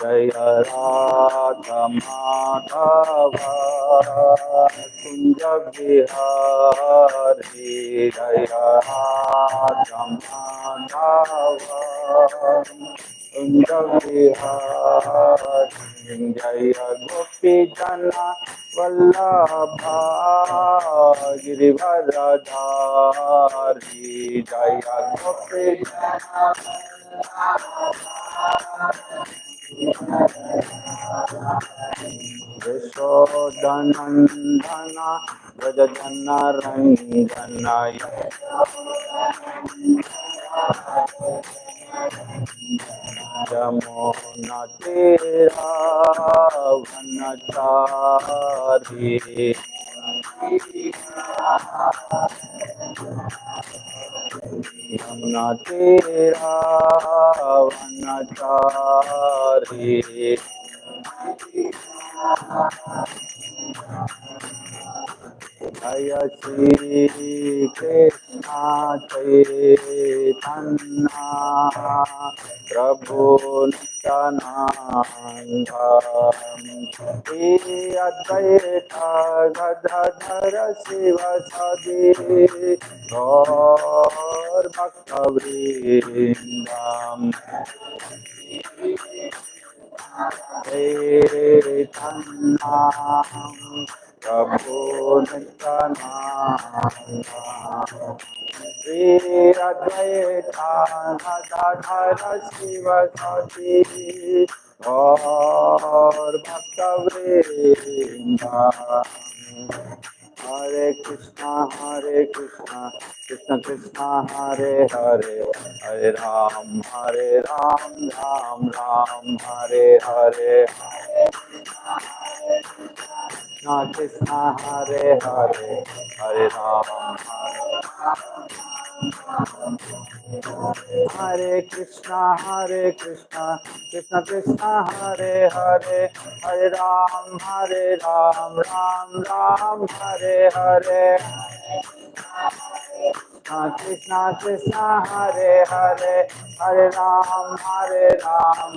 जय राधा माधव कुंज बिहारी जय राधा माधव कुंज बिहारी जय गोपी जना वल्लभा गिरिवरधारी जय गोपी जना यशोदनंदन व्रजजन रंजन यमुना तीरा वनचारी यमुना तीरा वनचारी जय श्री कृष्ण चैतन्य प्रभु नित्यानंद श्री अद्वैत गदाधर शिवासादि गौर भक्तवृंद चैतन्य प्रभु नित्यानंद श्री अद्वैत गदाधर शिवासादि गौर भक्तवृंद हरे कृष्णा कृष्ण कृष्ण हरे हरे हरे राम राम राम हरे हरे कृष्ण हरे हरे हरे राम हरे कृष्ण कृष्ण कृष्ण हरे हरे हरे राम राम राम हरे हरे कृष्ण कृष्ण हरे हरे हरे राम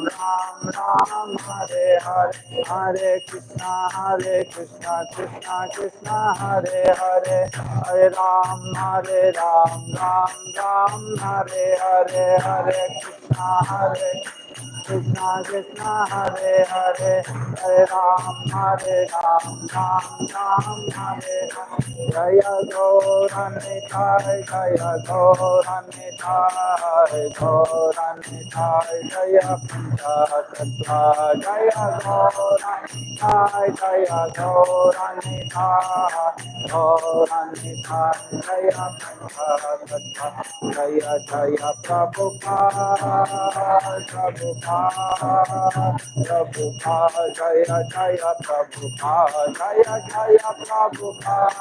राम राम हरे हरे हरे कृष्ण कृष्ण कृष्ण हरे हरे हरे राम राम हरे हरे हरे कृष्ण कृष्ण हरे हरे हरे राम राम हरे जय गौरनिताय जय गौरनिताय गौरनिताय जय तत्वा जय गौरनिताय जय गौरनिताय गौरनिताय जय तत्वा जय जय प्रभुपाद जय जय प्रभुपाद जय जय प्रभुपाद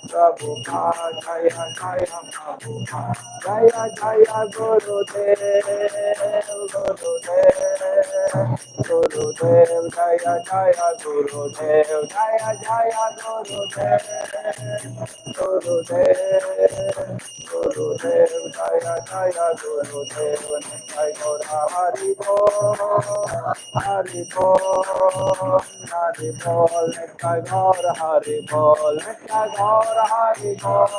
प्रभुपाद जय जय प्रभुपाद जय जय गुरुदेव गुरुदेव जय जय गुरुदेव जय जय गुरुदेव जय जय गुरुदेव नित्य गौर हरि बोल हरि बोल हरि बोल नित्य गौर हरि बोल नित्य गौर हरि बोल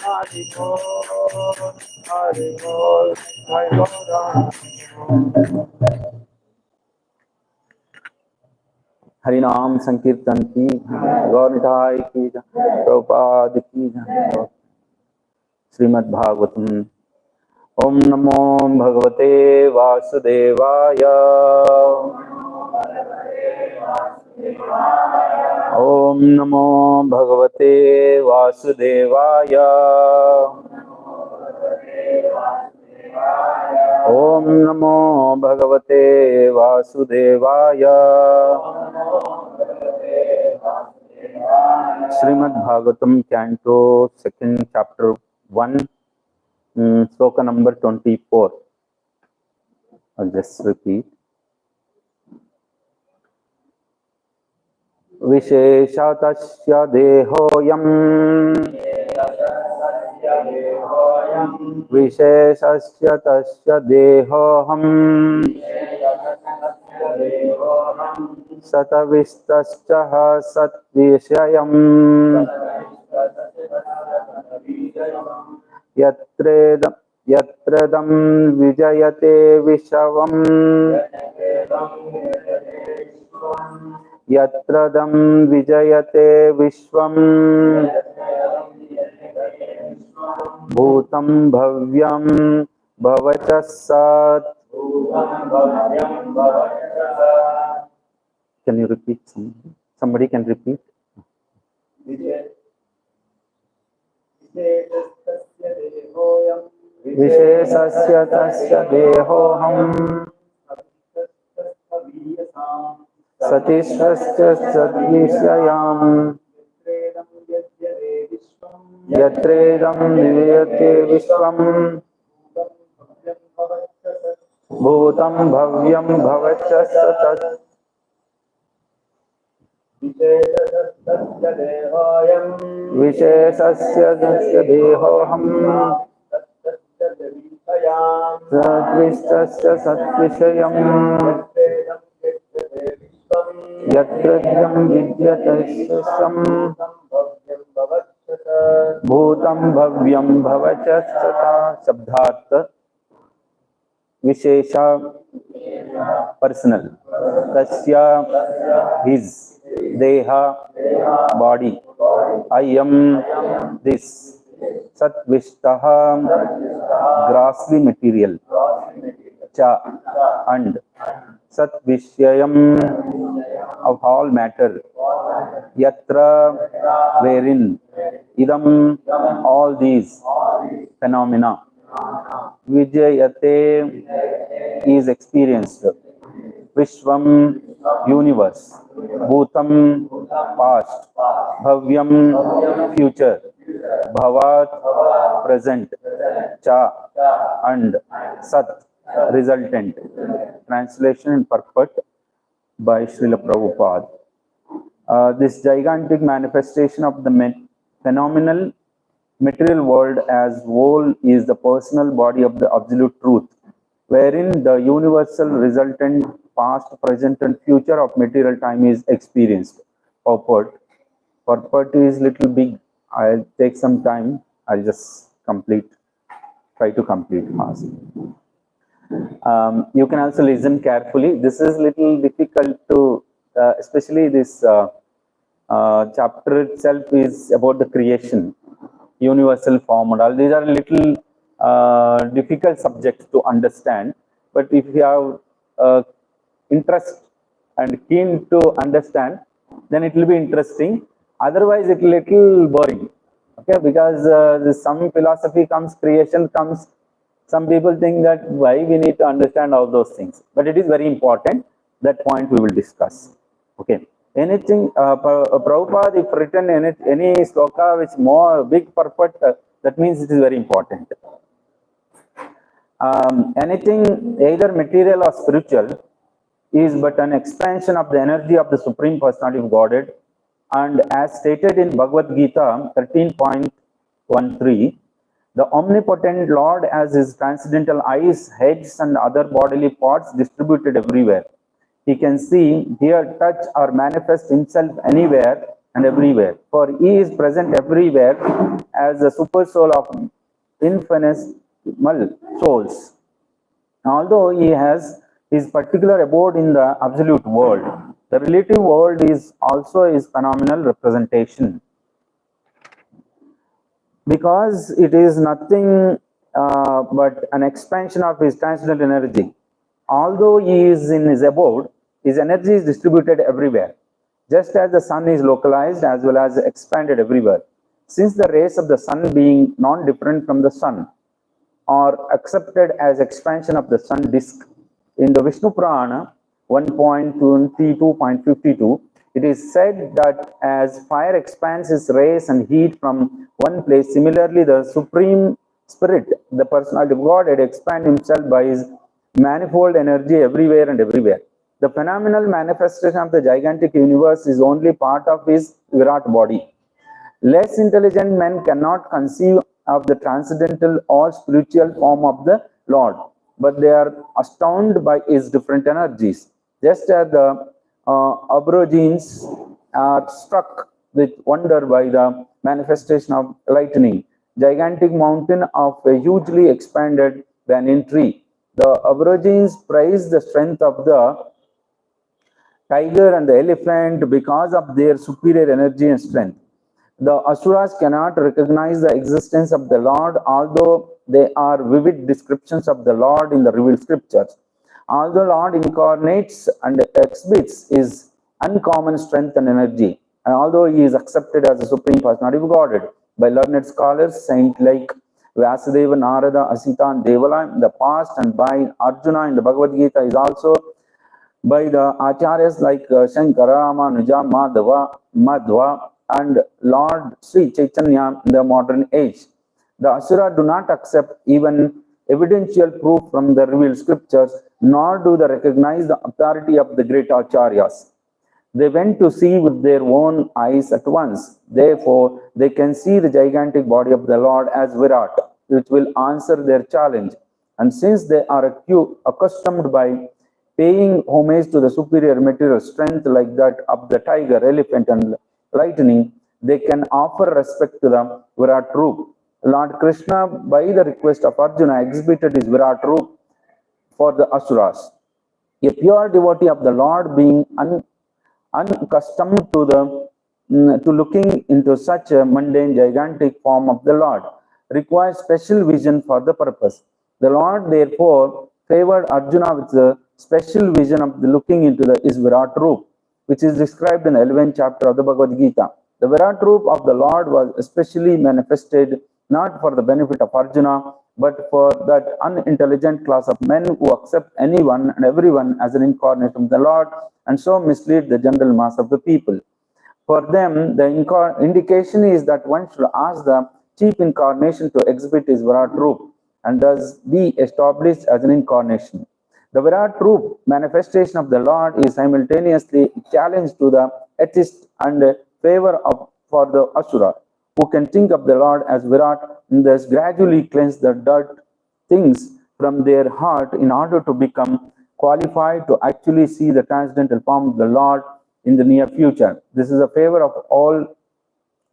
हरि बोल हरि बोल नित्य गौर हरि नाम संकीर्तन की गौर निताई की प्रभुपाद की श्रीमद् भागवतम। ओम नमो भगवते वासुदेवाय Om Namo Bhagavate Vasudevaya. Om Namo Bhagavate Vasudevaya. Srimad Bhagavatam, Canto 2nd, Chapter 1, Sloka number 24. I'll just repeat. Visheshatasya dehoyam Vishesasya tasya dehoham Satavistasya satvishayam Yatredam vijayate vishavam Yatradam vijayate vishvam Bhutam bhavyam bhavachasat. Can you repeat? Somebody can repeat. Vishesasya tasya dehoham Satishvasya satvishayam Yatredam vijayate vishvam Bhutam bhavyam bhavachasat. Vishesasya tasya dehoham Satvistasya satvishayam Yatradam vidyatasam Bhutam bhavyam bhavachasata. Shabdhartha. Vishesha, personal. Tasya, his. Deha, body. I am this. Satvishtaha, grossly material. Cha, and. Satvishayam, of all matter. Yatra, wherein. Idam, all these phenomena. Vijayate, is experienced. Vishvam, universe. Bhutam, past. Bhavyam, future. Bhavat, present. Cha, and. Sat, resultant. Translation and purport by Srila Prabhupada. This gigantic manifestation of the phenomenal material world as whole is the personal body of the absolute truth, wherein the universal resultant past, present and future of material time is experienced. Purport is little big. I'll take some time. I'll just try to complete fast. You can also listen carefully. This is little difficult to, especially this chapter itself is about the creation, universal form and all. These are little difficult subjects to understand. But if you have interest and keen to understand, then it will be interesting. Otherwise, it will be little boring. Okay, because some philosophy comes, creation comes. Some people think that why we need to understand all those things, but it is very important. That point we will discuss. Okay. Anything, Prabhupada, if written any sloka which more big purport, that means it is very important. Anything, either material or spiritual, is but an expansion of the energy of the Supreme Personality of Godhead. And as stated in Bhagavad Gita 13.13, the omnipotent Lord has his transcendental eyes, heads, and other bodily parts distributed everywhere. He can see, hear, touch, or manifest himself anywhere and everywhere. For he is present everywhere as the super soul of infinitesimal souls. Although he has his particular abode in the absolute world, the relative world is also his phenomenal representation. Because it is nothing but an expansion of his transcendental energy. Although he is in his abode, his energy is distributed everywhere. just as the sun is localized as well as expanded everywhere. Since the rays of the sun being non-different from the sun are accepted as expansion of the sun disk, in the Vishnu Purana 1.22.52, it is said that as fire expands its rays and heat from one place, similarly the Supreme Spirit, the personality of Godhead, expands himself by his manifold energy everywhere and everywhere. The phenomenal manifestation of the gigantic universe is only part of his Virat body. Less intelligent men cannot conceive of the transcendental or spiritual form of the Lord, but they are astounded by his different energies. Just as the aborigines are struck with wonder by the manifestation of lightning, gigantic mountain of a hugely expanded banyan tree. The aborigines praise the strength of the tiger and the elephant because of their superior energy and strength. The Asuras cannot recognize the existence of the Lord, although they are vivid descriptions of the Lord in the revealed scriptures. Although Lord incarnates and exhibits his uncommon strength and energy, and although he is accepted as a supreme personality of Godhead by learned scholars, saints like Vyasadeva, Narada, Asita, and Devala in the past, and by Arjuna in the Bhagavad Gita, is also by the acharyas like Shankara, Manuja, Madhva, and Lord Sri Chaitanya in the modern age. The Asura do not accept even evidential proof from the revealed scriptures, nor do they recognize the authority of the great acharyas. They went to see with their own eyes at once. Therefore, they can see the gigantic body of the Lord as Virat, which will answer their challenge. And since they are accustomed by paying homage to the superior material strength like that of the tiger, elephant, and lightning, they can offer respect to the Virat Roop. Lord Krishna, by the request of Arjuna, exhibited his Virat Roop for the Asuras. A pure devotee of the Lord, being unaccustomed to looking into such a mundane, gigantic form of the Lord, requires special vision for the purpose. The Lord, therefore, favored Arjuna with a special vision of the looking into his Virat Roop, which is described in the 11th chapter of the Bhagavad Gita. The Virat Roop of the Lord was especially manifested not for the benefit of Arjuna, but for that unintelligent class of men who accept anyone and everyone as an incarnation of the Lord and so mislead the general mass of the people. For them, the indication is that one should ask the chief incarnation to exhibit his Virat Roop and thus be established as an incarnation. The Virat Roop manifestation of the Lord is simultaneously a challenge to the atheist and a favor for the Asura, who can think of the Lord as Virat and thus gradually cleanse the dirt things from their heart in order to become qualified to actually see the transcendental form of the Lord in the near future. This is a favor of all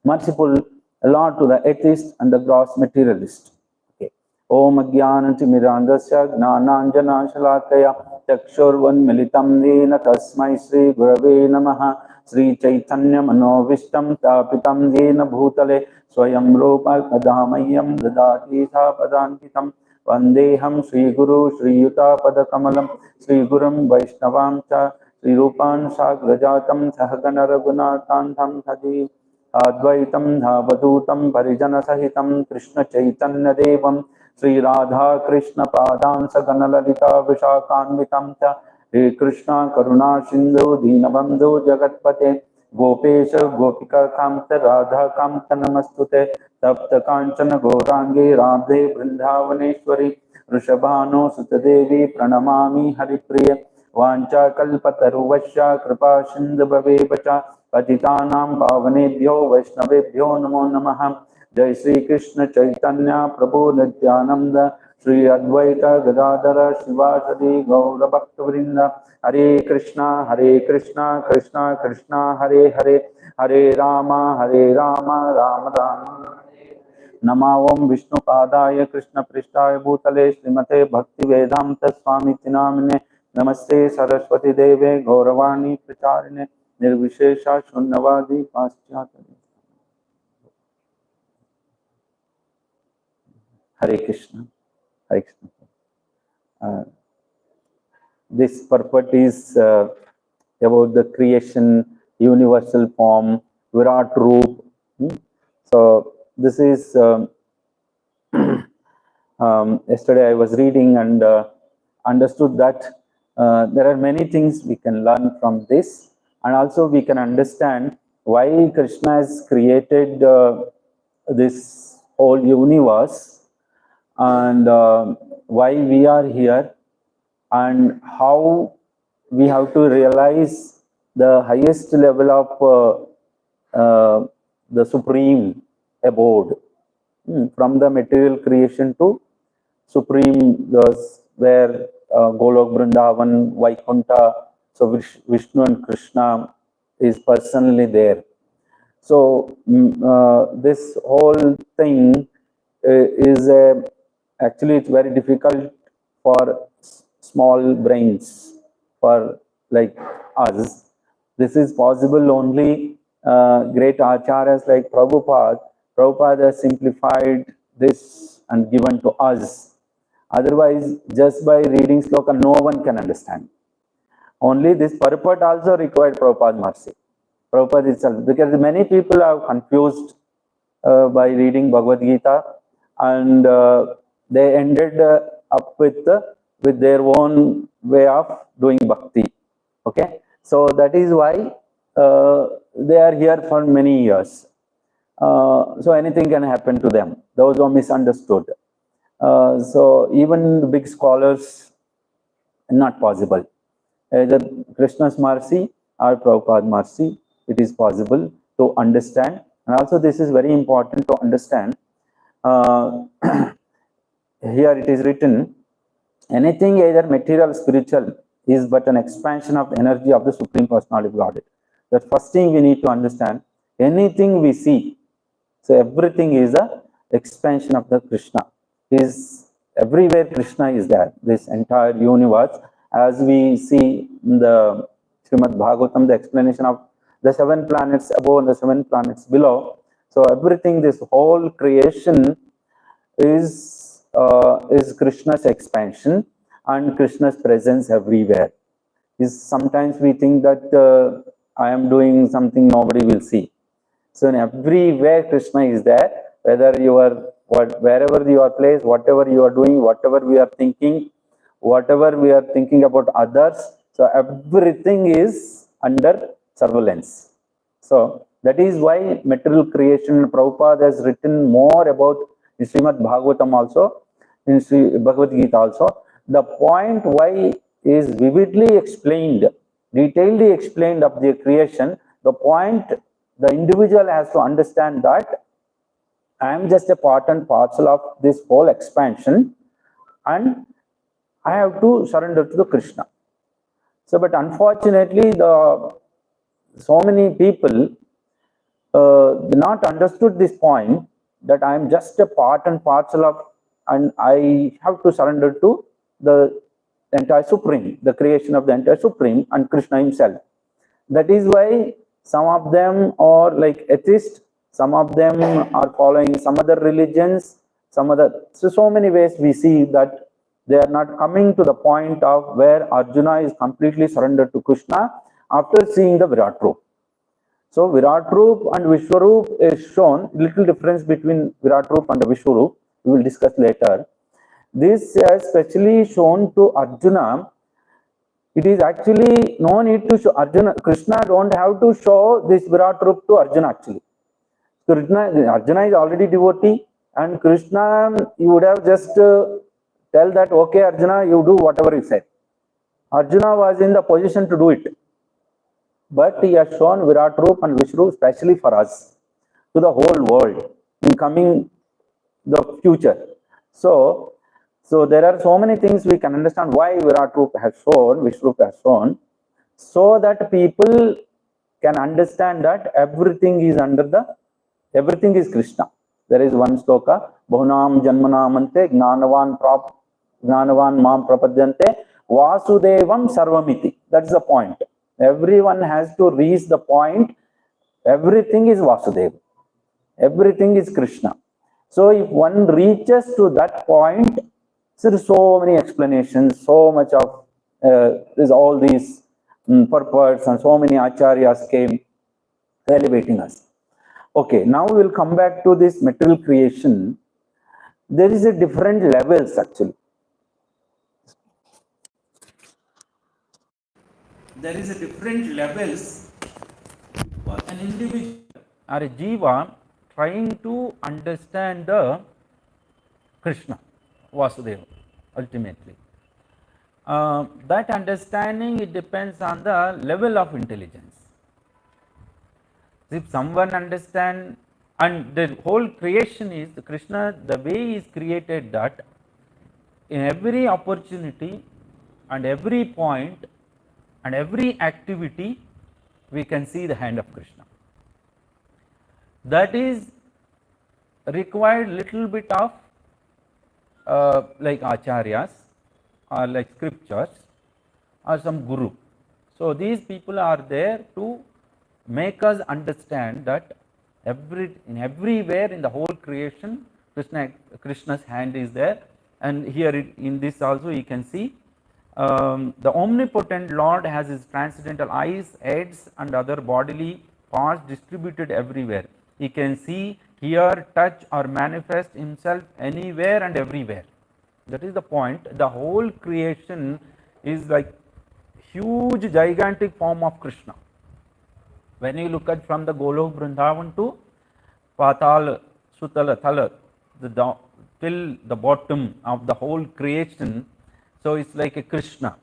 merciful Lord to the atheist and the gross materialist. Okay. Om Ajnanatimirandasya Gnananjana Shalakaya Chakshurvanmilitam Dena Tasmai Sri Gurave Namaha Sri Chaitanya Manovistam Tapitam Dena Bhutale Swayam Rupa Kadamayam Dadati Padankitam Vandeham Sri Guru Sri Yuta Padakamalam Sri Gurum Vaishnavam Cha Sri Rupan Sagrajatam Sahagana Raghunatantam Thadi Advaitam Dhavadutam Parijana Sahitam Krishna Chaitanya Devam Sri Radha Krishna Padan Sagana Lalita Vishakanvitam Cha Sri Krishna Karuna Sindhu Dinabandhu Jagatpate Gopesha Gopika Kamta Radha Kamta Namastute Tapta Kanchana Gaurangi Radhe Vrindavaneshwari Rishabhano Sutadevi Pranamami Haripriya Vancha Kalpataruvasya Kripa Sindhu Bhavevacha Patitanam Pavanebhyo Vaishnavebhyo Namo Namaha Jai Sri Krishna Chaitanya Prabhu Nityananda Sri Advaita Gadadhara Shivasadi Gaura Bhaktavrinda Hare Krishna Krishna Krishna Hare Hare Hare Rama Rama Rama Namavam Vishnu Padaya Krishna Prishtaya Bhutale Srimate Bhakti Vedanta Swami Tinamine Namaste Saraswati Deve Gauravani Pracharine Nirvishesha Shunnavadi Paschatane. Hare Krishna. Hare Krishna. This purport is about the creation universal form, Virat Roop. So this is, yesterday I was reading and understood that there are many things we can learn from this, and also we can understand why Krishna has created this whole universe, and why we are here, and how we have to realize the highest level of the supreme abode, from the material creation to supreme, where Golok, Vrindavan, Vaikuntha, so Vishnu and Krishna is personally there. So this whole thing is actually it's very difficult for small brains, for like us. This is possible only great acharyas like Prabhupada. Prabhupada has simplified this and given to us. Otherwise, just by reading sloka, no one can understand. Only this purport also required Prabhupada mercy. Prabhupada itself, because many people are confused by reading Bhagavad Gita, and they ended up with their own way of doing bhakti. Okay, so that is why they are here for many years. So anything can happen to them, those who are misunderstood. So even big scholars, not possible. Either Krishna's mercy or Prabhupada's mercy, it is possible to understand. And also this is very important to understand. Here it is written, anything either material or spiritual is but an expansion of the energy of the Supreme Personality of Godhead. The first thing we need to understand, anything we see, so everything is a expansion of the Krishna. Is everywhere Krishna is there, this entire universe. As we see in the Srimad Bhagavatam, the explanation of the 7 planets above and the 7 planets below. So everything, this whole creation is Krishna's expansion and Krishna's presence everywhere. Is sometimes we think that I am doing something nobody will see. So in everywhere Krishna is there, whether you are wherever you are placed, whatever you are doing, whatever we are thinking about others, so everything is under surveillance. So that is why material creation, Prabhupada has written more about in Srimad Bhagavatam also, in Sri Bhagavad Gita also. The point why is vividly explained, detailedly explained of the creation. The point the individual has to understand that I am just a part and parcel of this whole expansion, and I have to surrender to the Krishna. So, but unfortunately, so many people not understood this point, that I am just a part and parcel of, and I have to surrender to the entire Supreme, the creation of the entire Supreme and Krishna himself. That is why some of them are like atheists, some of them are following some other religions, so many ways we see that they are not coming to the point of where Arjuna is completely surrendered to Krishna after seeing the Virat Roop. So Virat Roop and Vishwaroop is shown, little difference between Virat Roop and Vishwaroop, we will discuss later. This is specially shown to Arjuna. It is actually no need to show Arjuna. Krishna don't have to show this Virat Roop to Arjuna actually. Arjuna is already devotee, and Krishna, you would have just tell that, okay Arjuna, you do whatever you said. Arjuna was in the position to do it. But he has shown Virat Roop and Vishwaroop especially for us, to the whole world, in coming the future. So there are so many things we can understand why Virat Roop has shown, Vishwaroop has shown, so that people can understand that everything is everything is Krishna. There is one sloka, Bahunam Janmanamante Gnanavan Mam Prapadyante Vasudevam Sarvamiti. That's the point. Everyone has to reach the point. Everything is Vasudeva. Everything is Krishna. So if one reaches to that point, there are so many explanations, so much of there's all these purpose, and so many acharyas came elevating us. Okay, now we will come back to this material creation. There is a different levels actually. There is a different levels for an individual or a jiva trying to understand the Krishna, Vasudeva, ultimately. That understanding, it depends on the level of intelligence. If someone understands, and the whole creation is the Krishna, the way is created that in every opportunity and every point and every activity we can see the hand of Krishna. That is required little bit of like acharyas or like scriptures or some guru. So these people are there to make us understand that everywhere in the whole creation Krishna's hand is there. And here in this also you can see the omnipotent Lord has his transcendental eyes, heads and other bodily parts distributed everywhere. He can see, hear, touch or manifest himself anywhere and everywhere. That is the point. The whole creation is like huge gigantic form of Krishna. When you look at from the Golok Vrindavan to Patal, Sutala, Thala, till the bottom of the whole creation, so it's like a Krishna.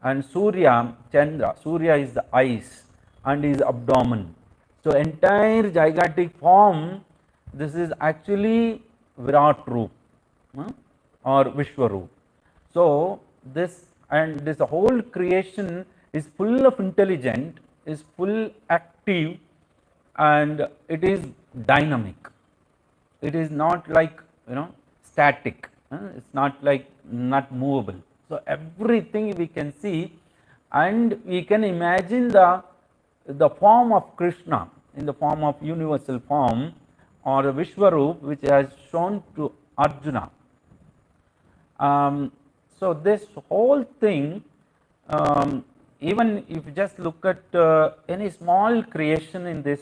And Surya, Chandra, Surya is the eyes and his abdomen. So entire gigantic form, this is actually Virat Roop or Vishwaroop. So this and this whole creation is full of intelligent, is full active, and it is dynamic. It is not like static. It's not like not movable. So everything we can see, and we can imagine the form of Krishna in the form of universal form or the Vishwaroop, which has shown to Arjuna. So this whole thing, even if you just look at any small creation in this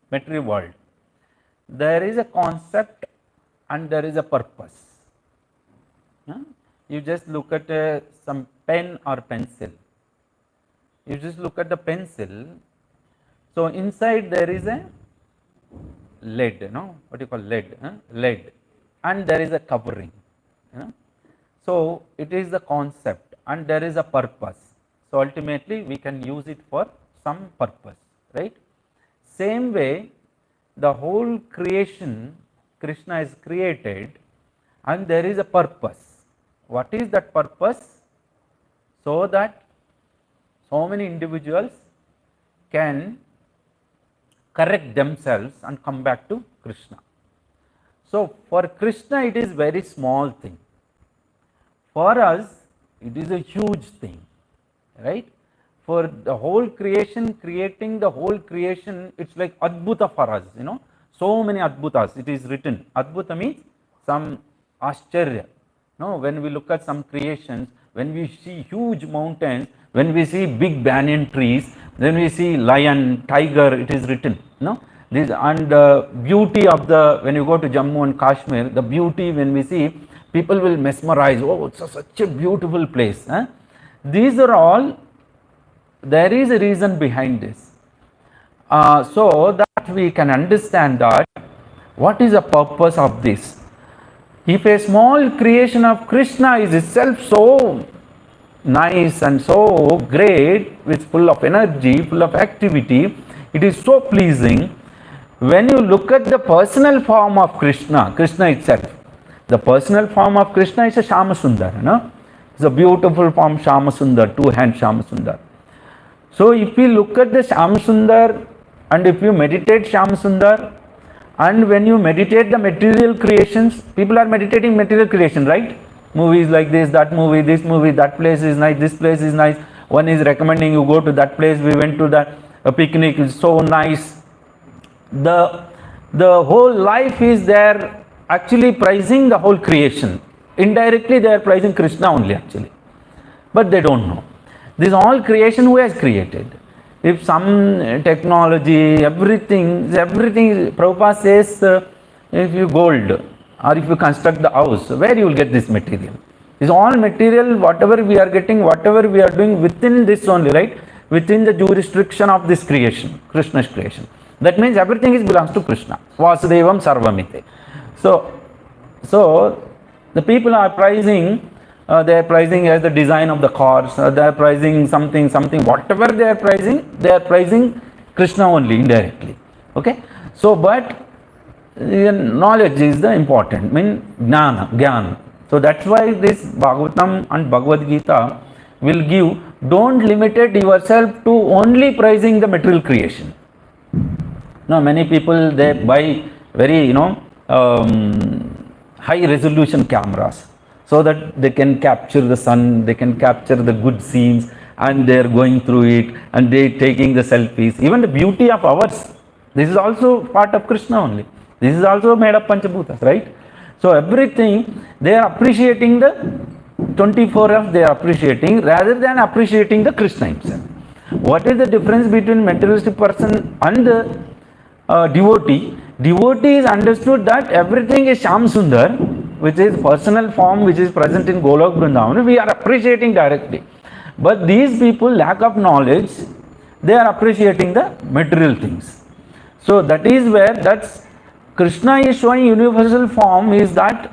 material world, there is a concept and there is a purpose. You just look at some pen or pencil. You just look at the pencil. So inside there is a lead, what you call lead, lead, and there is a covering. So it is the concept and there is a purpose. So ultimately we can use it for some purpose, right? Same way, the whole creation, Krishna is created and there is a purpose. What is that purpose? So that so many individuals can correct themselves and come back to Krishna. So for Krishna it is very small thing. For us it is a huge thing, right? For the whole creation, creating the whole creation, it's like Adbhuta for us, so many Adbhutas. It is written. Adbhuta means some Ascharya. When we look at some creations, when we see huge mountains, when we see big banyan trees, then we see lion, tiger, it is written. This and the beauty of when you go to Jammu and Kashmir, the beauty when we see, people will mesmerize. Oh, it's such a beautiful place. These are all. There is a reason behind this, so that we can understand that what is the purpose of this. If a small creation of Krishna is itself so nice and so great, with full of energy, full of activity, it is so pleasing. When you look at the personal form of Krishna, Krishna itself, the personal form of Krishna is a Shamasundar. It's a beautiful form, Shamasundar, two-hand Shamasundar. So if you look at the Shamasundar and if you meditate Shamasundar, and when you meditate the material creations, people are meditating material creation, right? Movies like this movie, that place is nice, this place is nice. One is recommending you go to that place. We went to that picnic, it's so nice. The whole life is there actually praising the whole creation. Indirectly they are praising Krishna only actually, but they don't know. This is all creation who has created. If some technology, everything, Prabhupada says, if you gold or if you construct the house, where you will get this material? It's all material, whatever we are getting, whatever we are doing within this only, right? Within the jurisdiction of this creation, Krishna's creation. That means everything belongs to Krishna. Vasudevam Sarvamite. So the people are pricing, they are pricing as the design of the cars, they are pricing something, whatever they are pricing Krishna only indirectly. Okay. So, but knowledge is the important, jnana. So that's why this Bhagavatam and Bhagavad Gita will give, don't limit yourself to only praising the material creation. Now many people, they buy very, high resolution cameras so that they can capture the sun, they can capture the good scenes, and they are going through it and they taking the selfies. Even the beauty of ours, this is also part of Krishna only. This is also made of Panchabhutas, right? So everything they are appreciating, the 24 hours they are appreciating rather than appreciating the Krishna himself. What is the difference between materialistic person and the devotee? Devotee is understood that everything is Sham Sundar, which is personal form, which is present in Golok Vrindavan. We are appreciating directly. But these people, lack of knowledge, they are appreciating the material things. So that is where that's Krishna is showing universal form, is that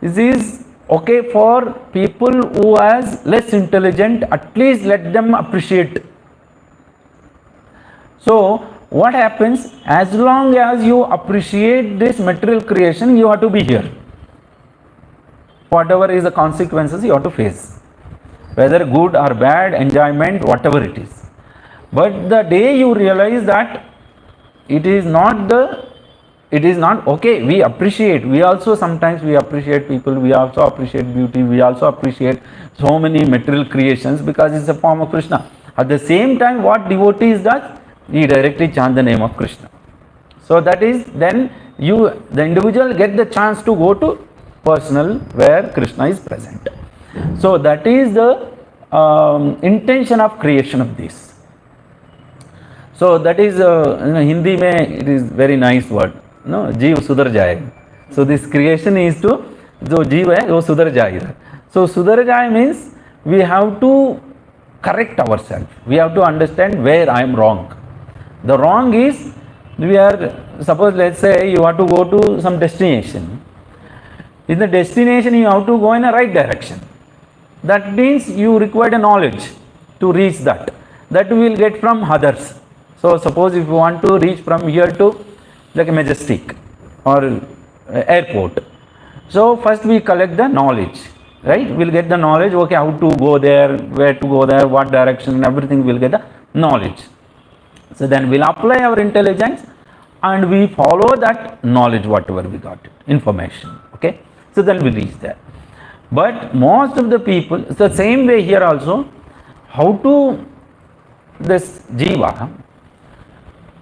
this is okay for people who are less intelligent, at least let them appreciate. So what happens, as long as you appreciate this material creation, you have to be here. Whatever is the consequences you have to face, whether good or bad, enjoyment, whatever it is. But the day you realize that it is not okay, we appreciate, we also sometimes we appreciate people, we also appreciate beauty, we also appreciate so many material creations because it's a form of Krishna. At the same time, what devotees does, he directly chant the name of Krishna. So that is, then the individual get the chance to go to personal where Krishna is present. So that is the intention of creation of this. So that is in Hindi mein it is very nice word. No, Jeev Sudhar Jayega. So this creation is to, jo Jeev hai, wo Sudhar Jayega. So Sudhar Jay means we have to correct ourselves. We have to understand where I am wrong. The wrong is, we are, suppose let's say you have to go to some destination. In the destination you have to go in a right direction. That means you require a knowledge to reach that. That we will get from others. So suppose if you want to reach from here to like a Majestic or airport. So first we collect the knowledge, right? We'll get the knowledge, okay, how to go there, where to go there, what direction, everything we'll get the knowledge. So then we'll apply our intelligence and we follow that knowledge, whatever we got, information, okay? So then we reach there. But most of the people, it's the same way here also, how to, this Jiva,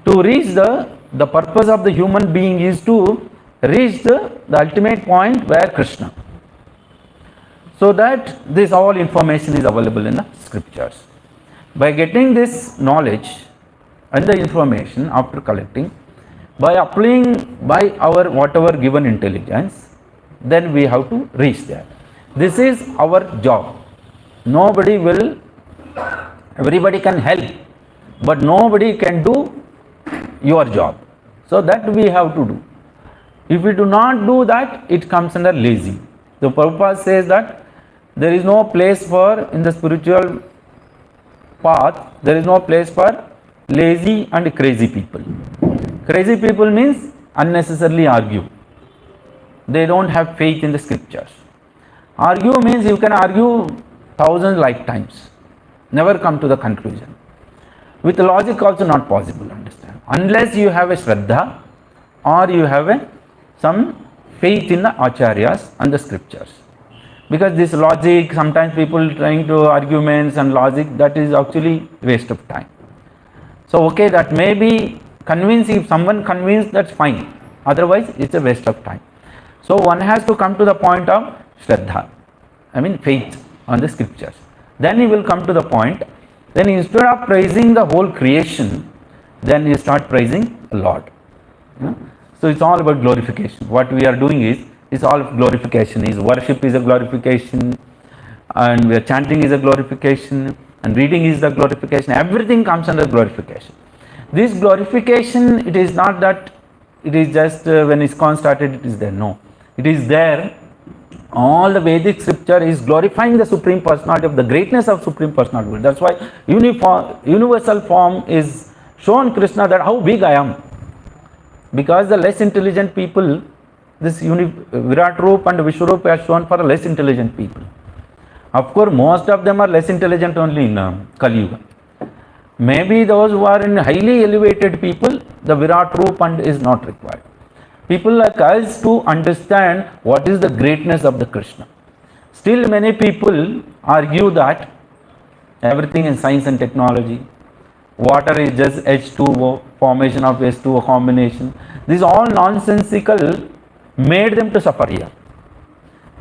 to reach the purpose of the human being is to reach the ultimate point where Krishna. So that this all information is available in the scriptures. By getting this knowledge and the information after collecting, by applying by our whatever given intelligence, then we have to reach there. This is our job. Nobody will, everybody can help, but nobody can do your job. So that we have to do. If we do not do that, it comes under lazy. The Prabhupada says that there is no place for, in the spiritual path, there is no place for lazy and crazy people. Crazy people means unnecessarily argue. They don't have faith in the scriptures. Argue means you can argue 1,000 lifetimes, never come to the conclusion. With logic also not possible, understand. Unless you have a Shraddha or you have some faith in the Acharyas and the scriptures. Because this logic, sometimes people trying to arguments and logic, that is actually waste of time. So okay, that may be convincing, if someone convinced, that's fine. Otherwise, it's a waste of time. So one has to come to the point of Shraddha, I mean faith on the scriptures. Then he will come to the point. Then instead of praising the whole creation, then you start praising Lord. So it's all about glorification. What we are doing is all glorification. Is worship is a glorification, and we are chanting is a glorification, and reading is the glorification. Everything comes under glorification. This glorification, it is not that it is just when ISKCON started it is there. No, it is there. All the Vedic scripture is glorifying the Supreme Personality of the greatness of Supreme Personality. That's why universal form is shown Krishna that how big I am. Because the less intelligent people, this Virat Roop and Vishwaroop are shown for less intelligent people. Of course, most of them are less intelligent only in Kali Yuga. Maybe those who are in highly elevated people, the Virat Roop and is not required. People like us to understand what is the greatness of the Krishna. Still many people argue that everything in science and technology, water is just H2O, formation of H2O combination. These all nonsensical made them to suffer here.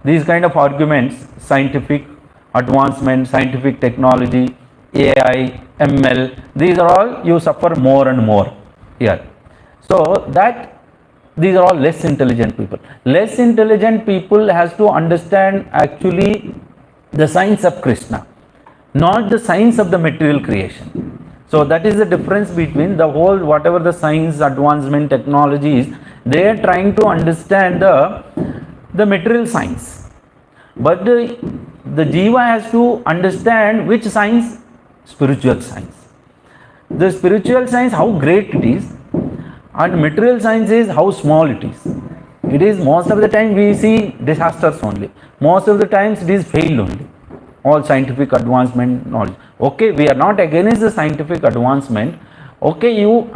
These kind of arguments, scientific advancement, scientific technology, AI, ML, these are all you suffer more and more here. So that these are all less intelligent people. Less intelligent people has to understand actually the science of Krishna, not the science of the material creation. So that is the difference between the whole, whatever the science, advancement, technology is, they are trying to understand the material science. But the Jiva has to understand which science? Spiritual science. The spiritual science, how great it is, and material science is how small it is. It is most of the time we see disasters only. Most of the times it is failed only. All scientific advancement knowledge. Okay, we are not against the scientific advancement. Okay, you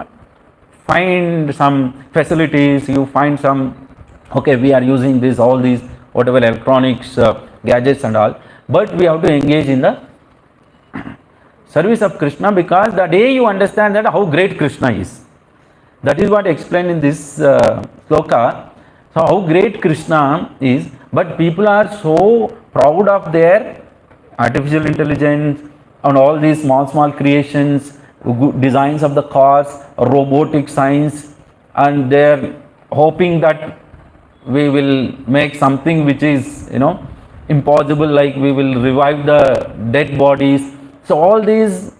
find some facilities, you find some, okay, we are using this, all these, whatever electronics, gadgets and all, but we have to engage in the service of Krishna, because the day you understand that how great Krishna is. That is what explained in this sloka. So how great Krishna is, but people are so proud of their artificial intelligence and all these small creations, designs of the cars, robotic science, and they are hoping that we will make something which is impossible, like we will revive the dead bodies. So all these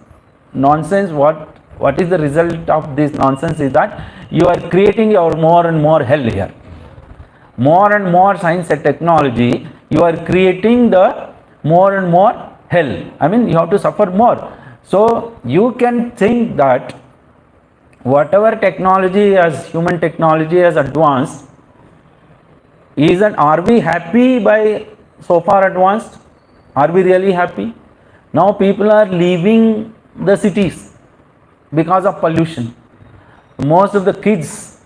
nonsense, what is the result of this nonsense is that you are creating your more and more hell here. More and more science and technology, you are creating the more and more hell. I mean, you have to suffer more. So you can think that whatever technology as human technology has advanced, are we happy by so far advanced? Are we really happy? Now people are leaving the cities because of pollution. Most of the kids,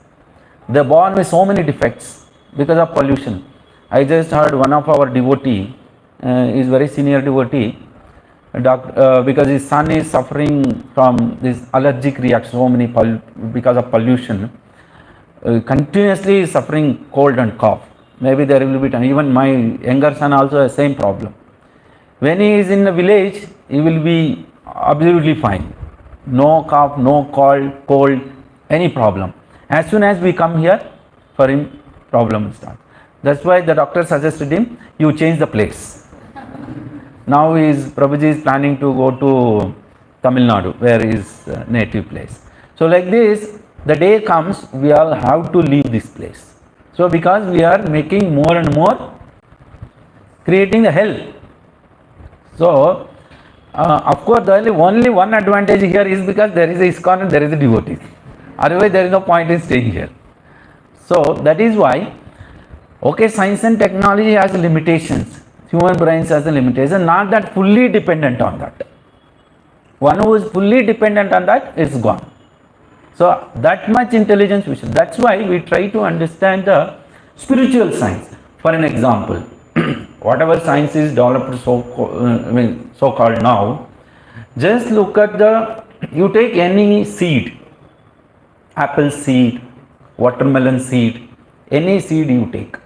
they are born with so many defects because of pollution. I just heard one of our devotee, is very senior devotee, because his son is suffering from this allergic reaction, so many because of pollution, continuously suffering cold and cough. Maybe there will be time. Even my younger son also has same problem. When he is in the village, he will be absolutely fine. No cough, no cold, any problem. As soon as we come here, for him, problem starts. That's why the doctor suggested him, you change the place. Now Prabhuji is planning to go to Tamil Nadu, where his native place. So like this, the day comes, we all have to leave this place. So because we are making more and more, creating the hell. So, of course, the only one advantage here is because there is a ISKCON and there is a devotee. Otherwise, there is no point in staying here. So, that is why, okay, science and technology has limitations. Human brains has a limitation, not that fully dependent on that. One who is fully dependent on that is gone. So, that much intelligence we should. That's why we try to understand the spiritual science. For an example, whatever science is developed so-called now, just look at you take any seed, apple seed, watermelon seed, any seed you take.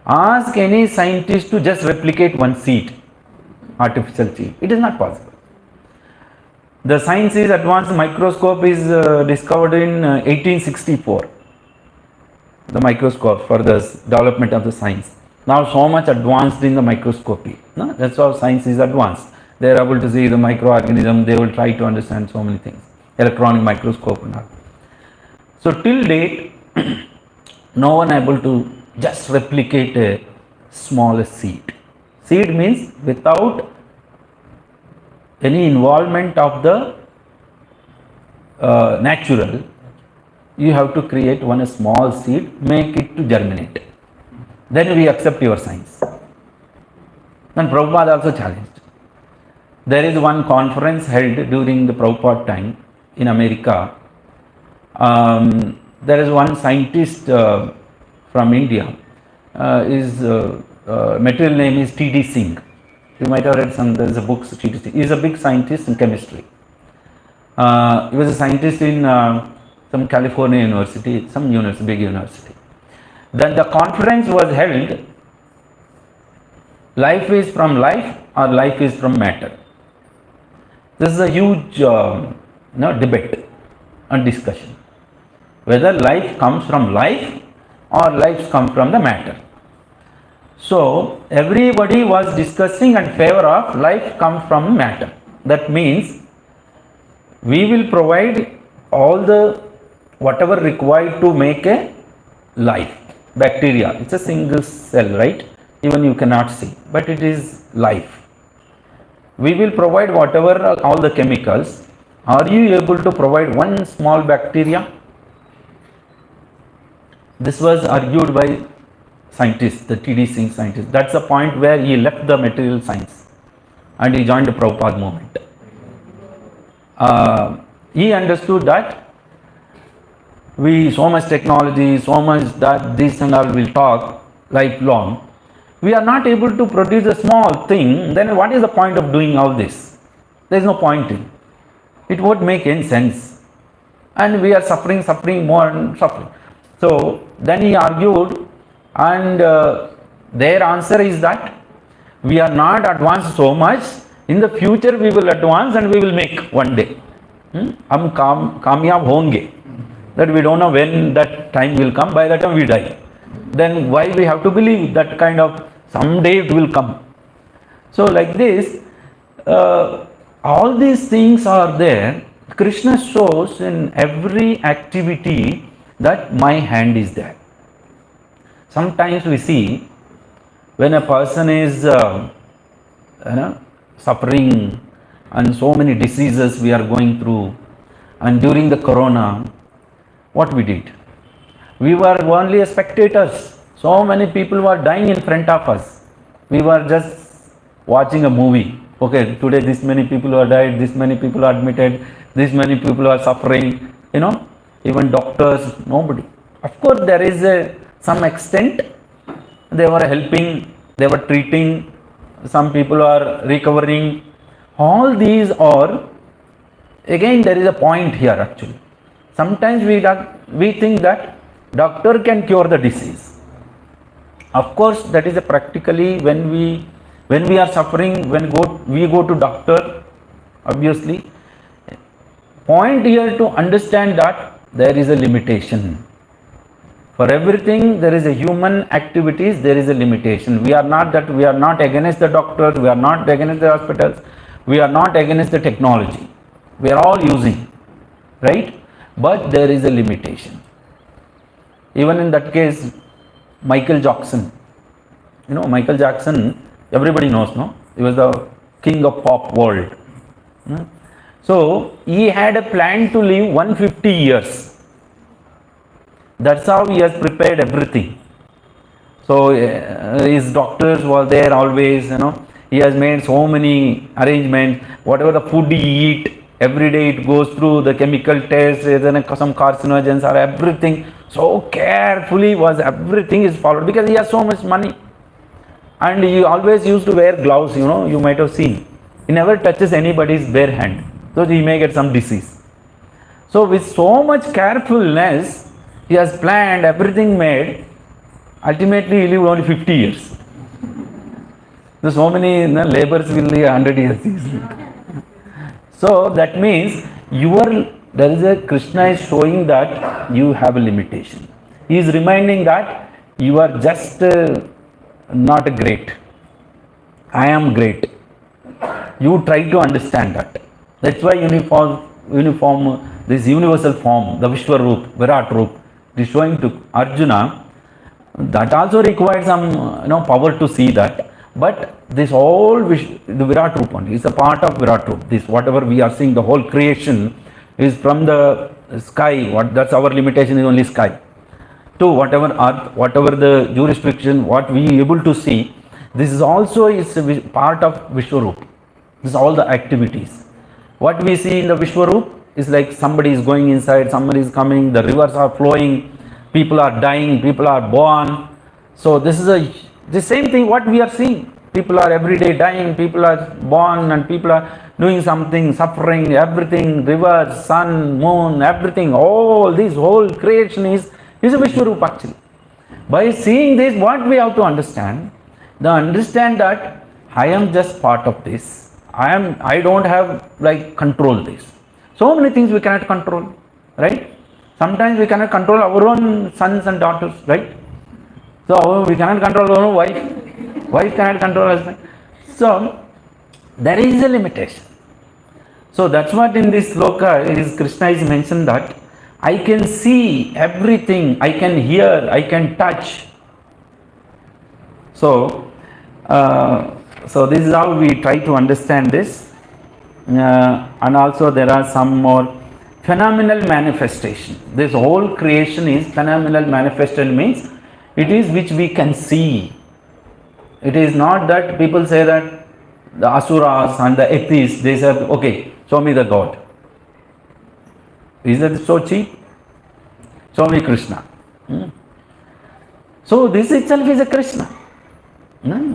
Ask any scientist to just replicate one seed. artificial cheek. It is not possible. The science is advanced microscope is discovered in 1864. The microscope for the development of the science. Now so much advanced in the microscopy. No? That's how science is advanced. They are able to see the microorganism. They will try to understand so many things. Electronic microscope and all. So till date, no one able to just replicate a smallest seed. Seed means without any involvement of the natural, you have to create one small seed, make it to germinate. Then we accept your science. And Prabhupada also challenged. There is one conference held during the Prabhupada time in America. There is one scientist from India. His material name is T.D. Singh. You might have read some, there is a book, T.D. Singh. He is a big scientist in chemistry. He was a scientist in some California university, some university, big university. Then the conference was held, life is from life or life is from matter. This is a huge debate and discussion. Whether life comes from life or life comes from the matter. So everybody was discussing in favor of life comes from matter. That means we will provide all the whatever required to make a life. Bacteria, it's a single cell, right? Even you cannot see, but it is life. We will provide whatever all the chemicals. Are you able to provide one small bacteria? This was argued by scientists, the T.D. Singh scientist. That's the point where he left the material science and he joined the Prabhupada movement. He understood that we so much technology, so much that this and all will talk lifelong. We are not able to produce a small thing, then what is the point of doing all this? There is no point in. It won't make any sense. And we are suffering more and suffering. So then he argued, and their answer is that we are not advanced so much. In the future we will advance and we will make one day. Hum kamyab honge. That we don't know when that time will come. By that time we die. Then why we have to believe that kind of someday it will come? So like this, all these things are there. Krishna shows in every activity that my hand is there. Sometimes we see when a person is suffering and so many diseases we are going through, and during the corona, what we did? We were only spectators. So many people were dying in front of us. We were just watching a movie. Okay, today this many people are died, this many people are admitted, this many people are suffering, even doctors, nobody. Of course, there is some extent, they were helping, they were treating, some people are recovering. All these are, again there is a point here actually. Sometimes we think that doctor can cure the disease. Of course, that is practically when we are suffering, we go to doctor, obviously. Point here to understand that there is a limitation. For everything there is a human activities, there is a limitation. We are not against the doctors, we are not against the hospitals, we are not against the technology. We are all using, right? But there is a limitation. Even in that case, Michael Jackson, Michael Jackson, everybody knows, no? He was the king of pop world. So he had a plan to live 150 years. That's how he has prepared everything. So his doctors were there always, He has made so many arrangements. Whatever the food he eat, every day it goes through the chemical tests, some carcinogens or everything. So carefully everything is followed because he has so much money. And he always used to wear gloves, you might have seen. He never touches anybody's bare hand, so he may get some disease. So with so much carefulness, he has planned, everything made. Ultimately, he lived only 50 years. So many laborers will live 100 years easily. So that means there is a Krishna is showing that you have a limitation. He is reminding that you are just not great. I am great. You try to understand that. That's why uniform, this universal form, the Vishwaroop, Virat Roop, it is showing to Arjuna. That also requires some power to see that. But this whole the Virat Roop only is a part of Virat Roop. This whatever we are seeing, the whole creation is from the sky. That's our limitation is only sky. To whatever earth, whatever the jurisdiction, what we able to see, this is also is a part of Vishwaroop. This is all the activities. What we see in the Vishwaroop is like somebody is going inside, somebody is coming, the rivers are flowing, people are dying, people are born. So this is the same thing what we are seeing. People are every day dying, people are born, and people are doing something, suffering, everything, rivers, sun, moon, everything, all this whole creation is a Vishwaroop actually. By seeing this, what we have to understand that I am just part of this. I don't have like control this. So many things we cannot control, right? Sometimes we cannot control our own sons and daughters, right? So we cannot control our own wife cannot control husband. So there is a limitation. So that's what in this sloka Krishna is mentioned that I can see everything, I can hear, I can touch. So this is how we try to understand this. And also there are some more phenomenal manifestation. This whole creation is phenomenal manifestation, means it is which we can see. It is not that people say that the asuras and the atheists, they say, okay, show me the God. Is that so cheap? Show me Krishna. So this itself is a Krishna.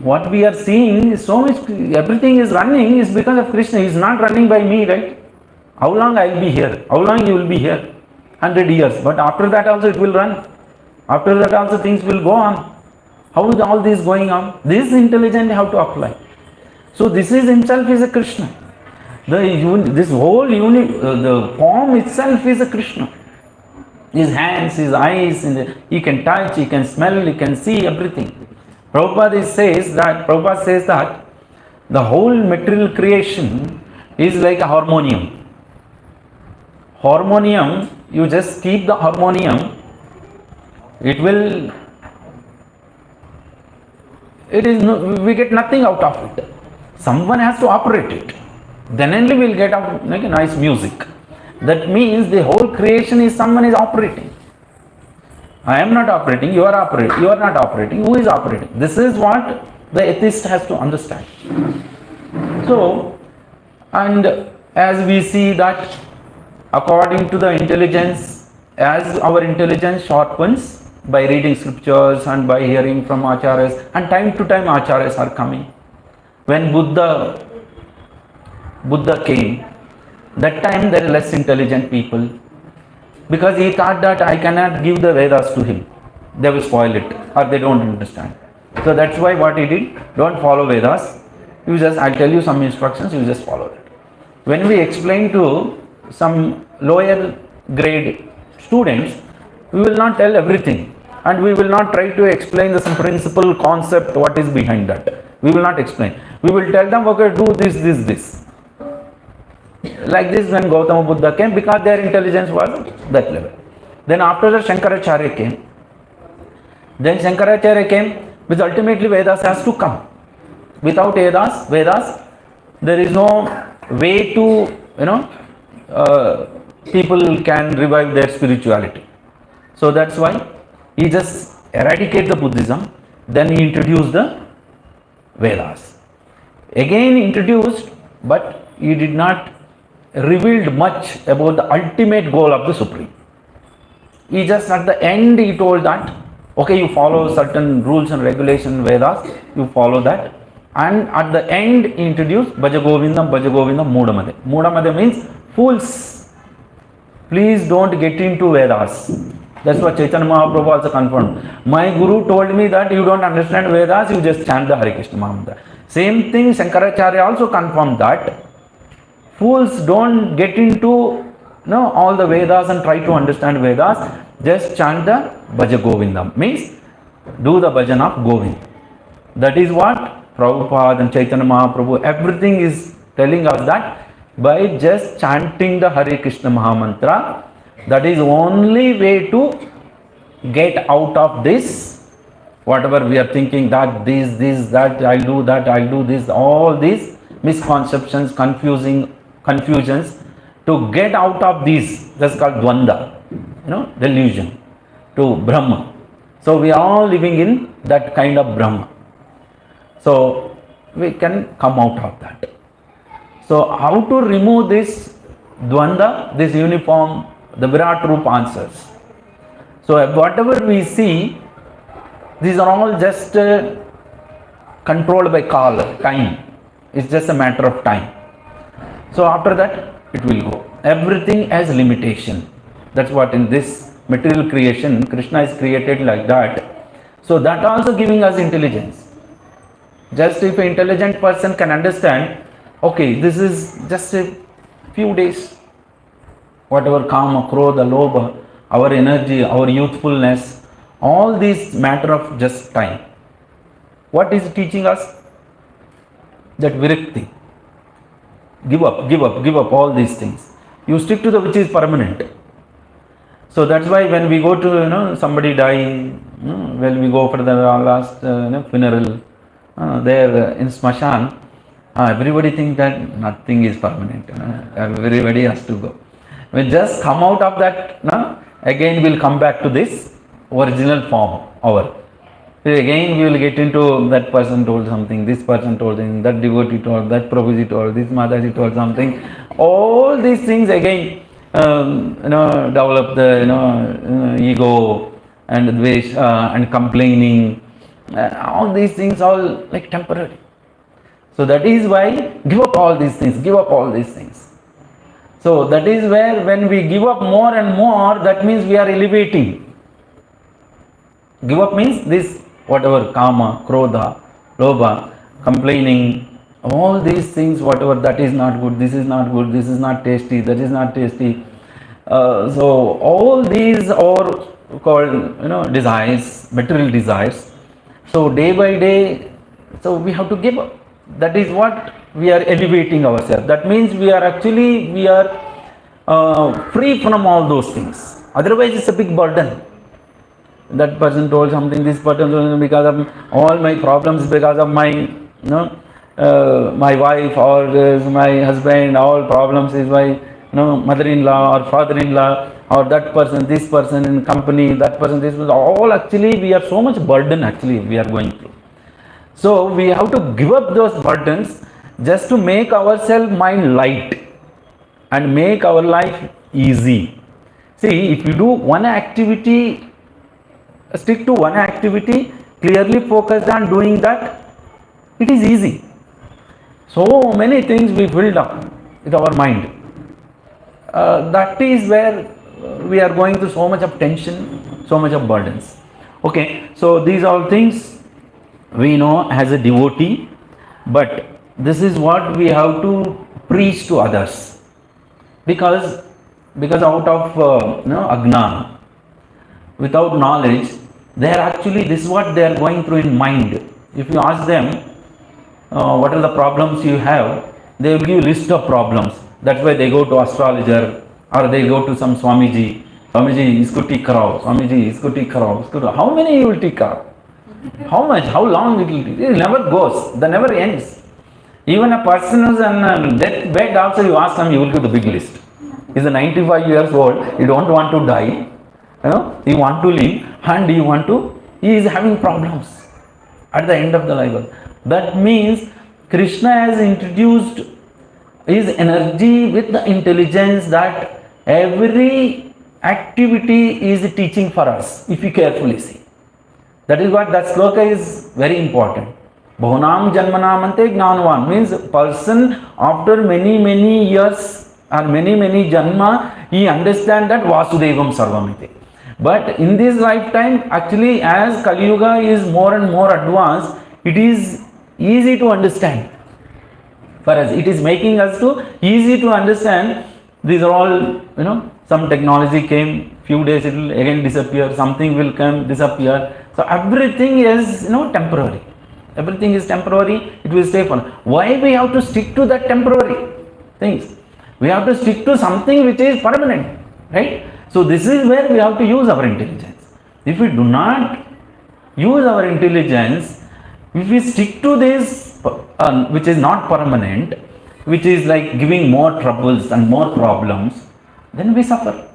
What we are seeing is so much, everything is running is because of Krishna. He is not running by me, right? How long I will be here? How long you will be here? 100 years. But after that also it will run. After that also things will go on. How is all this going on? This intelligence how to apply. So this is himself is a Krishna. This whole the form itself is a Krishna. His hands, his eyes, he can touch, he can smell, he can see everything. Prabhupada says that the whole material creation is like a harmonium. Harmonium, you just keep the harmonium, we get nothing out of it. Someone has to operate it. Then only we'll get out like a nice music. That means the whole creation is someone is operating. I am not operating, you are operating, you are not operating, who is operating? This is what the atheist has to understand. So, and as we see that according to the intelligence, as our intelligence sharpens by reading scriptures and by hearing from acharyas, and time to time acharyas are coming. When Buddha came, that time there are less intelligent people, because he thought that I cannot give the Vedas to him. They will spoil it or they don't understand. So that's why what he did, don't follow Vedas. I'll tell you some instructions, you just follow it. When we explain to some lower grade students, we will not tell everything, and we will not try to explain some principle concept, what is behind that. We will not explain. We will tell them, okay, do this. Like this when Gautama Buddha came, because their intelligence was that level. Then after that Shankaracharya came. Then Shankaracharya came, which ultimately Vedas has to come. Without Vedas, there is no way to, people can revive their spirituality. So that's why he just eradicated the Buddhism, then he introduced the Vedas. Again introduced, but he did not revealed much about the ultimate goal of the Supreme. He just at the end he told that, okay, you follow certain rules and regulations, Vedas, you follow that. And at the end he introduced Bhajagovindam, Mudamade. Mudamade means fools. Please don't get into Vedas. That's what Chaitanya Mahaprabhu also confirmed. My guru told me that you don't understand Vedas, you just chant the Hare Krishna Mahamudra. Same thing Shankaracharya also confirmed that fools don't get into all the Vedas and try to understand Vedas. Just chant the Bhaja Govindam, means do the bhajan of Govind. That is what Prabhupada and Chaitanya Mahaprabhu, everything is telling us, that by just chanting the Hare Krishna Mahamantra, that is only way to get out of this, whatever we are thinking, that this, that I'll do this, all these misconceptions, confusions, to get out of these, that's called Dvanda, delusion, to Brahma. So we are all living in that kind of Brahma. So we can come out of that. So how to remove this Dvanda, this uniform, the Virat Roop answers. So whatever we see, these are all just controlled by Kala, time. It's just a matter of time. So after that, it will go. Everything has limitation. That's what in this material creation, Krishna is created like that. So that also giving us intelligence. Just if an intelligent person can understand, okay, this is just a few days. Whatever kama, krodha, lobha, our energy, our youthfulness, all these matter of just time. What is teaching us? That virakti. Give up all these things. You stick to the which is permanent. So that's why when we go to, somebody die, when we go for the last funeral, there in Smashan, everybody thinks that nothing is permanent. Everybody has to go. We just come out of that, again we'll come back to this original form, our. Again we will get into that person told something, this person told something, that devotee told, that prabhuji told, this Mataji told something. All these things again, develop the ego and dvesh and complaining. All these things all like temporary. So that is why give up all these things. So that is where when we give up more and more, that means we are elevating. Give up means this, whatever kama, krodha, lobha, complaining, all these things, whatever, that is not good, this is not good, this is not tasty, that is not tasty. So all these are called desires, material desires. So day by day, so we have to give up. That is what we are elevating ourselves. That means we are free from all those things. Otherwise it's a big burden. That person told something, this person told, because of all my problems, because of my my wife or my husband, all problems is my mother-in-law or father-in-law or that person, this person in company, that person, this person, all actually we are so much burden actually we are going through. So we have to give up those burdens just to make ourselves mind light and make our life easy. See, if you do one activity, stick to one activity, clearly focused on doing that, it is easy. So many things we build up with our mind. That is where we are going through so much of tension, so much of burdens. Okay, so these all things we know as a devotee, but this is what we have to preach to others, because out of ajnana, without knowledge, they are actually, this is what they are going through in mind. If you ask them what are the problems you have, they will give you a list of problems. That's why they go to astrologer or they go to some Swamiji. Swamiji, isko take karao. Swamiji, isko take karao. How many you will take care? How much? How long it will take? It never goes. That never ends. Even a person who's on deathbed also, you ask him, he will give the big list. He's 95 years old. He don't want to die. He want to live and he is having problems at the end of the life. That means Krishna has introduced his energy with the intelligence that every activity is teaching for us, if you carefully see. That is what that sloka is very important. Bahunam janmanamante gnanavan means a person after many years or many janma, he understands that Vasudevam Sarvamiti. But in this lifetime, actually, as Kali Yuga is more and more advanced, it is easy to understand. For us, it is making us to easy to understand. These are all, some technology came, few days it will again disappear, something will come, disappear. So everything is, temporary. Everything is temporary, it will stay for. Why we have to stick to that temporary things? We have to stick to something which is permanent, right? So this is where we have to use our intelligence. If we do not use our intelligence, if we stick to this which is not permanent, which is like giving more troubles and more problems, then we suffer.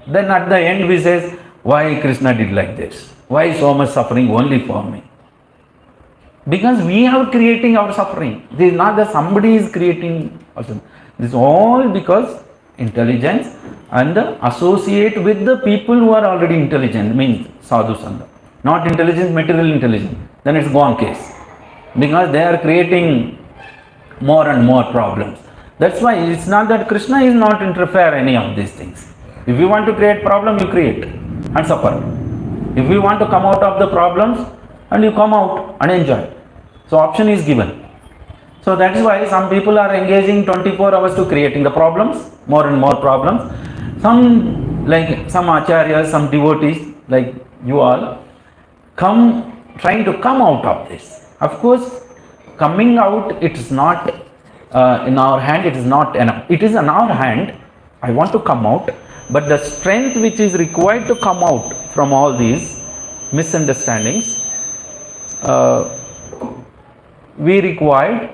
Then at the end we say, why Krishna did like this? Why so much suffering only for me? Because we are creating our suffering. This is not that somebody is creating also. This is all because intelligence and associate with the people who are already intelligent, means sadhu sangha. Not intelligence, material intelligence. Then it's gone case. Because they are creating more and more problems. That's why it's not that Krishna is not interfere any of these things. If you want to create problem, you create and suffer. If you want to come out of the problems, and you come out and enjoy. So option is given. So that is why some people are engaging 24 hours to creating the problems, more and more problems. Some acharyas, some devotees like you all, trying to come out of this. Of course, coming out, it is not in our hand, it is not enough. It is in our hand, I want to come out, but the strength which is required to come out from all these misunderstandings, we required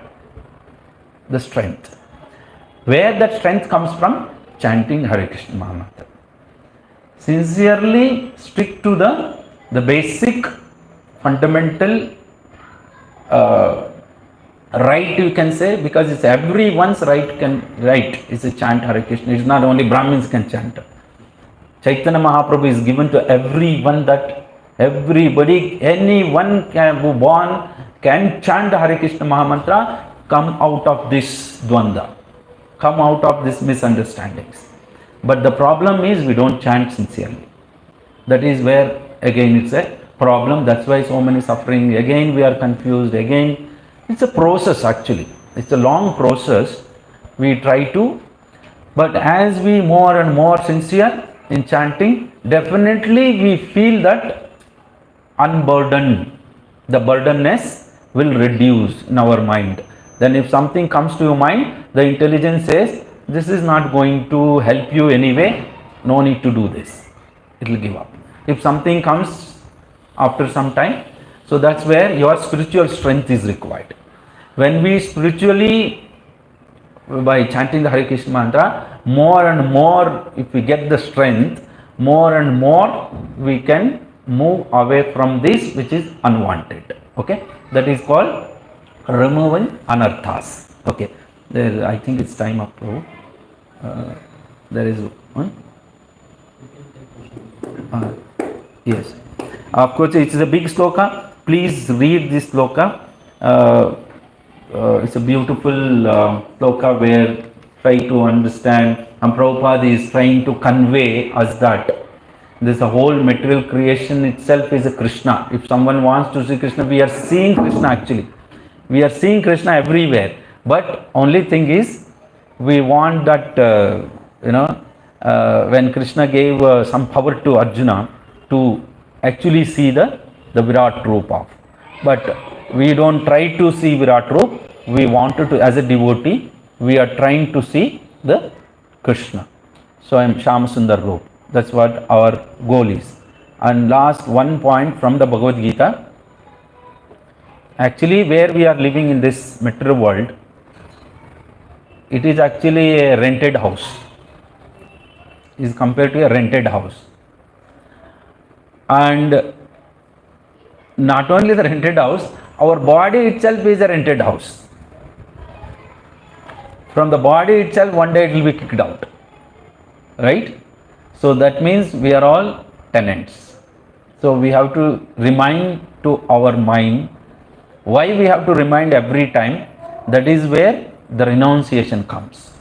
the strength. Where that strength comes from? Chanting Hare Krishna Mahamantra. Sincerely stick to the basic, fundamental right, you can say, because it's everyone's right is to chant Hare Krishna. It's not only Brahmins can chant. Chaitanya Mahaprabhu is given to everyone, that everybody, anyone who born can chant Hare Krishna Mahamantra, come out of this dvanda, come out of these misunderstandings. But the problem is we don't chant sincerely. That is where again it's a problem. That's why so many suffering. Again we are confused. Again it's a process actually. It's a long process. We try to, but as we more and more sincere in chanting, definitely we feel that unburdened. The burdenness will reduce in our mind. Then if something comes to your mind, the intelligence says, this is not going to help you anyway, no need to do this. It will give up. If something comes after some time, so that's where your spiritual strength is required. When we spiritually, by chanting the Hare Krishna mantra, more and more, if we get the strength, more and more we can move away from this which is unwanted. Okay, that is called removing anarthas. Okay, there, I think it's time up. There is one. Yes, of course it is a big sloka. Please read this sloka. It's a beautiful sloka where try to understand, and Prabhupada is trying to convey us that this whole material creation itself is a Krishna. If someone wants to see Krishna, we are seeing Krishna actually. We are seeing Krishna everywhere. But only thing is, we want that, when Krishna gave some power to Arjuna to actually see the Virat Roop of. But we don't try to see Virat Roop. We wanted to, as a devotee, we are trying to see the Krishna. So I am Shama Sundar Roop. That's what our goal is. And last one point from the Bhagavad Gita. Actually, where we are living in this material world, it is actually a rented house. It is compared to a rented house. And not only the rented house, our body itself is a rented house. From the body itself, one day it will be kicked out. Right? So that means we are all tenants. So we have to remind to our mind. Why we have to remind every time? That is where the renunciation comes.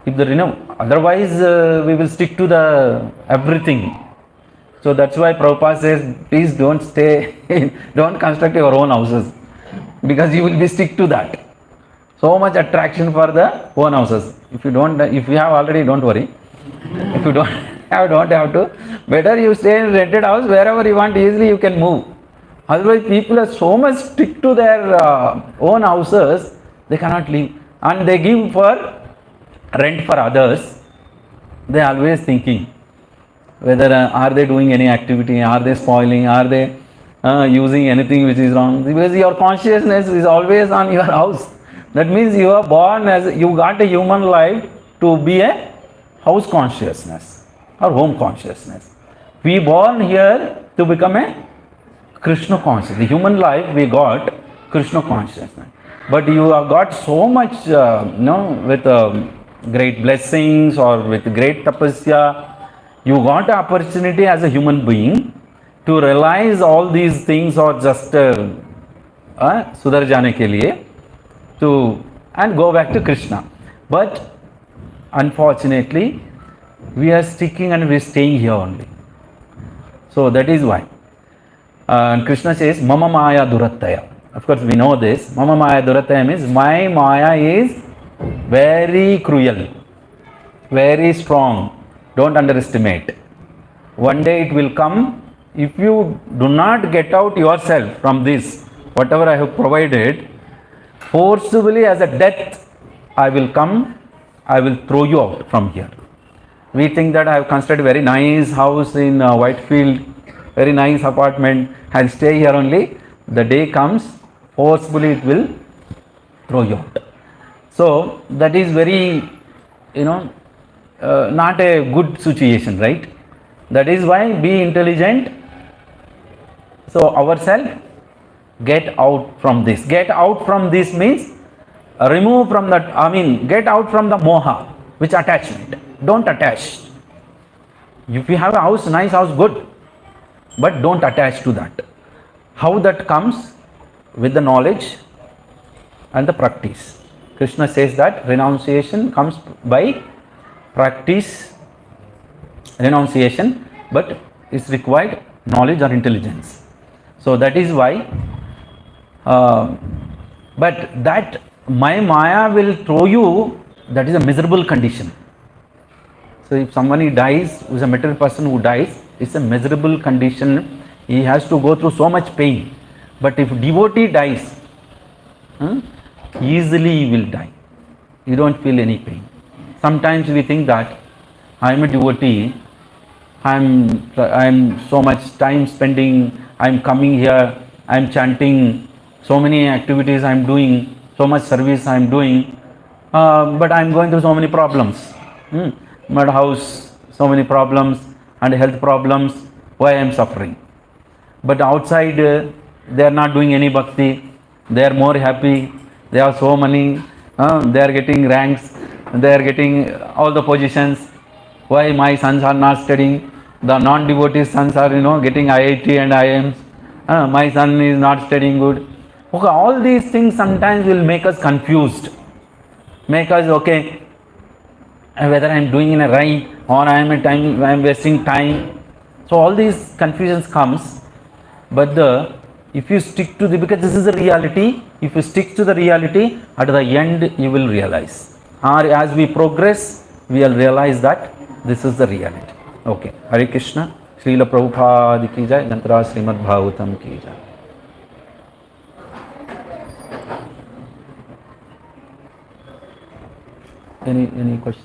If otherwise we will stick to the everything. So that's why Prabhupada says, please don't stay, don't construct your own houses. because you will be stick to that. So much attraction for the own houses. If you have already, don't worry. If you don't have to. Better you stay in rented house, wherever you want, easily you can move. Otherwise, people are so much stick to their own houses, they cannot leave. And they give for rent for others. They are always thinking whether are they doing any activity, are they spoiling, are they using anything which is wrong. Because your consciousness is always on your house. That means you are born as, you got a human life to be a house consciousness or home consciousness. We born here to become a Krishna consciousness. The human life we got Krishna consciousness. But you have got so much, with great blessings or with great tapasya, you got the opportunity as a human being to realize all these things or just sudhar jane ke liye, to and go back to Krishna. But unfortunately, we are sticking and we are staying here only. So that is why. And Krishna says, Mama Maya Durataya. Of course, we know this. Mama Maya Durataya means my Maya is very cruel, very strong. Don't underestimate. One day it will come. If you do not get out yourself from this, whatever I have provided, forcibly as a death, I will come, I will throw you out from here. We think that I have constructed a very nice house in Whitefield, very nice apartment, I'll stay here only. The day comes, forcibly it will throw you out. So that is very, not a good situation, right? That is why be intelligent. So ourselves, get out from this. Get out from this means remove from that, get out from the moha, which attachment. Don't attach. If you have a house, nice house, good. But don't attach to that. How that comes? With the knowledge and the practice. Krishna says that renunciation comes by practice, renunciation, but it's required knowledge or intelligence. So that is why, but that my Maya will throw you, that is a miserable condition. So if somebody dies, who is a material person who dies, it's a miserable condition. He has to go through so much pain. But if devotee dies, easily he will die. You don't feel any pain. Sometimes we think that I am a devotee, I am so much time spending, I am coming here, I am chanting, so many activities I am doing, so much service I am doing, but I am going through so many problems. Mud house, so many problems and health problems, why I am suffering? But outside they are not doing any bhakti, they are more happy, they have so many, they are getting ranks, they are getting all the positions. Why my sons are not studying? The non-devotee sons are getting IIT and IIMs. My son is not studying good. Okay, all these things sometimes will make us confused. Make us, okay, whether I am doing in a right or I am wasting time. So all these confusions comes. But if you stick to because this is the reality, if you stick to the reality, at the end you will realize. Or as we progress, we will realize that this is the reality. Okay. Hare Krishna. Srila Prabhupada ki jai. Nantara Srimad Bhagavatam ki jai. Any question?